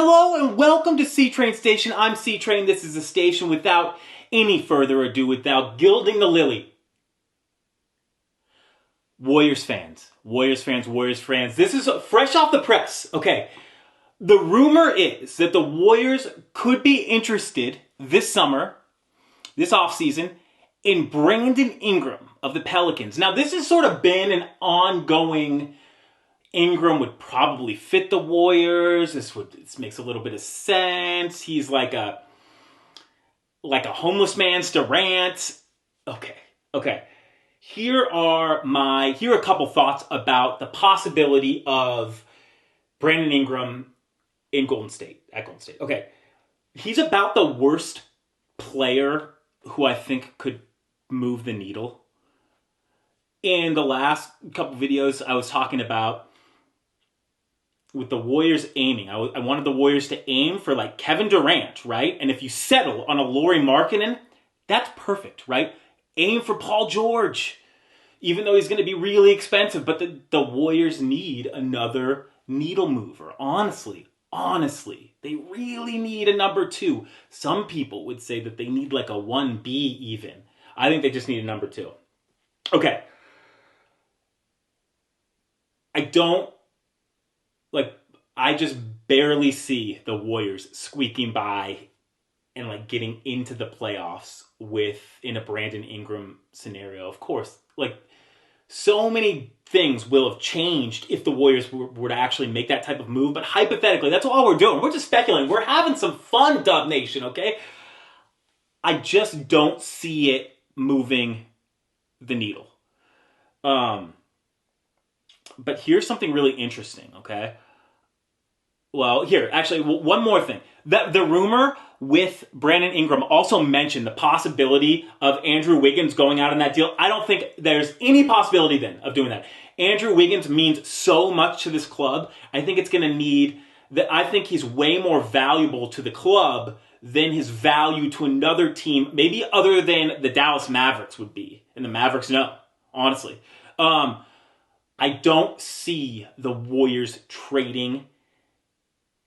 Hello and welcome to C-Train Station. I'm C-Train. This is a station without any further ado, without gilding the lily. Warriors fans. This is fresh off the press. Okay. The rumor is that the Warriors could be interested this summer, this offseason, in Brandon Ingram of the Pelicans. Now, this has sort of been an ongoing... Ingram would probably fit the Warriors. This makes a little bit of sense. He's like a homeless man's Durant. Okay. Here are a couple thoughts about the possibility of Brandon Ingram at Golden State. Okay. He's about the worst player who I think could move the needle. In the last couple videos, I was talking about with the Warriors aiming. I wanted the Warriors to aim for like Kevin Durant, right? And if you settle on a Lauri Markkanen, that's perfect, right? Aim for Paul George, even though he's going to be really expensive. But the Warriors need another needle mover. Honestly, they really need a number two. Some people would say that they need like a 1B even. I think they just need a number two. Okay. I just barely see the Warriors squeaking by and like getting into the playoffs in a Brandon Ingram scenario. Of course, like so many things will have changed if the Warriors were to actually make that type of move. But hypothetically, that's all we're doing. We're just speculating. We're having some fun, Dub Nation, okay? I just don't see it moving the needle. But here's something really interesting, okay? Well, here, actually, one more thing. The rumor with Brandon Ingram also mentioned the possibility of Andrew Wiggins going out in that deal. I don't think there's any possibility then of doing that. Andrew Wiggins means so much to this club. I think it's going to need that. I think he's way more valuable to the club than his value to another team, maybe other than the Dallas Mavericks would be. And the Mavericks know, honestly. I don't see the Warriors trading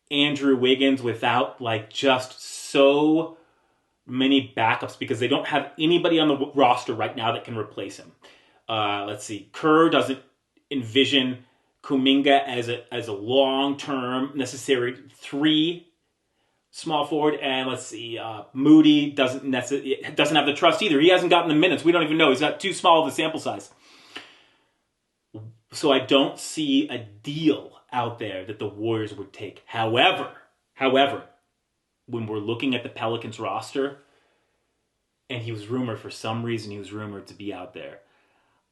Andrew Wiggins without like just so many backups because they don't have anybody on the roster right now that can replace him. Let's see. Kerr doesn't envision Kuminga as a long-term necessary 3 small forward, and let's see. Moody doesn't have the trust either. He hasn't gotten the minutes. We don't even know. He's got too small of a sample size. So I don't see a deal out there that the Warriors would take. However, when we're looking at the Pelicans roster, and for some reason he was rumored to be out there,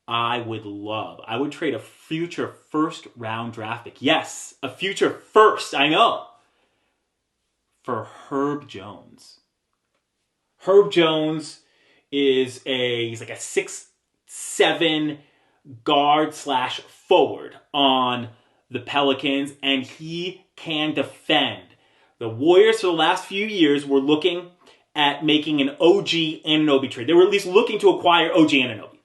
I would trade a future first round draft pick. Yes, a future first, I know. For Herb Jones. Herb Jones he's like a 6'7" guard/forward on the Pelicans, and he can defend. The Warriors for the last few years were looking at making an OG Anunoby trade. They were at least looking to acquire OG Anunoby.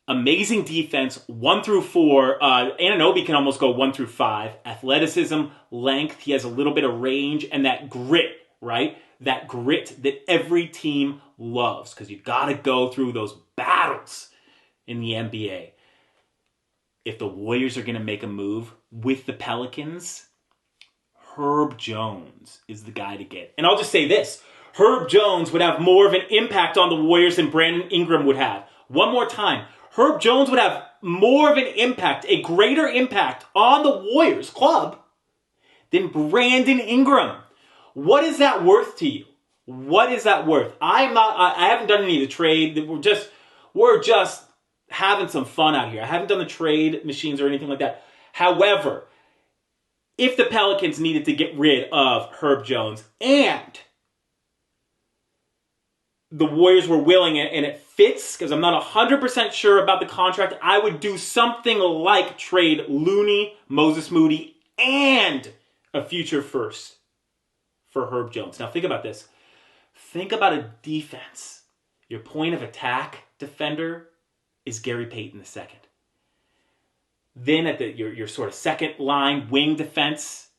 Amazing defense, 1 through 4. Anunoby can almost go 1 through 5. Athleticism, length, he has a little bit of range, and that grit, right? That grit that every team loves, because you got to go through those battles in the NBA. If the Warriors are going to make a move with the Pelicans, Herb Jones is the guy to get. And I'll just say this. Herb Jones would have more of an impact on the Warriors than Brandon Ingram would have. One more time. Herb Jones would have more of an impact, a greater impact on the Warriors club than Brandon Ingram. What is that worth to you? What is that worth? I haven't done any of the trade. We're just having some fun out here. I haven't done the trade machines or anything like that. However, if the Pelicans needed to get rid of Herb Jones and the Warriors were willing and it fits, because I'm not 100% sure about the contract, I would do something like trade Looney, Moses Moody, and a future first for Herb Jones. Now think about this. Think about a defense. Your point of attack defender is Gary Payton II. Then at your sort of second line wing defense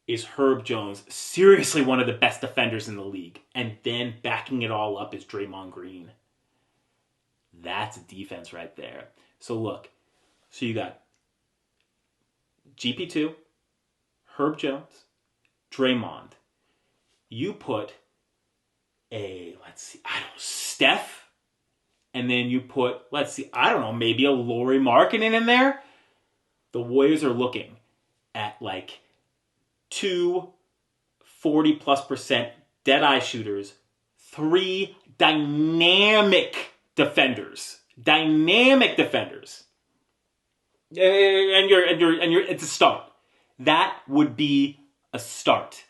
is Herb Jones, seriously one of the best defenders in the league. And then backing it all up is Draymond Green. That's a defense right there. So look, so you got GP2, Herb Jones, Draymond. You put Steph, and then you put, maybe a Lauri Markkanen in there. The Warriors are looking at like 2 40+% dead-eye shooters, 3 dynamic defenders. And it's a start. That would be a start.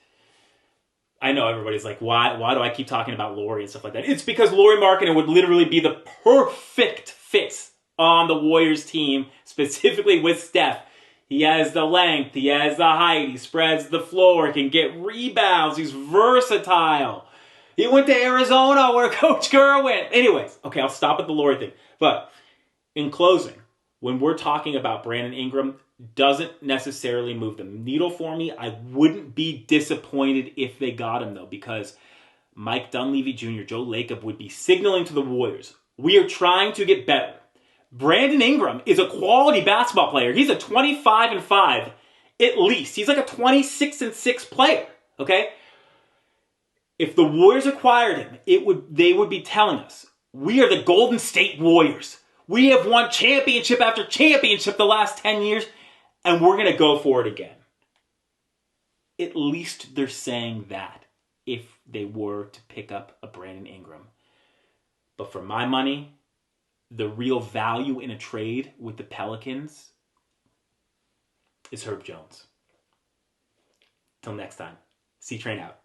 I know everybody's like, why do I keep talking about Lauri and stuff like that? It's because Lauri Markkanen would literally be the perfect fit on the Warriors team, specifically with Steph. He has the length, he has the height, he spreads the floor, can get rebounds, he's versatile. He went to Arizona where Coach Kerr went. Anyways, okay, I'll stop at the Lauri thing. But in closing, when we're talking about Brandon Ingram, doesn't necessarily move the needle for me. I wouldn't be disappointed if they got him, though, because Mike Dunleavy Jr., Joe Lacob would be signaling to the Warriors, we are trying to get better. Brandon Ingram is a quality basketball player. He's a 25-5 at least. He's like a 26-6 player, okay? If the Warriors acquired him, they would be telling us, we are the Golden State Warriors. We have won championship after championship the last 10 years, and we're going to go for it again. At least they're saying that if they were to pick up a Brandon Ingram. But for my money, the real value in a trade with the Pelicans is Herb Jones. Till next time, C-Train out.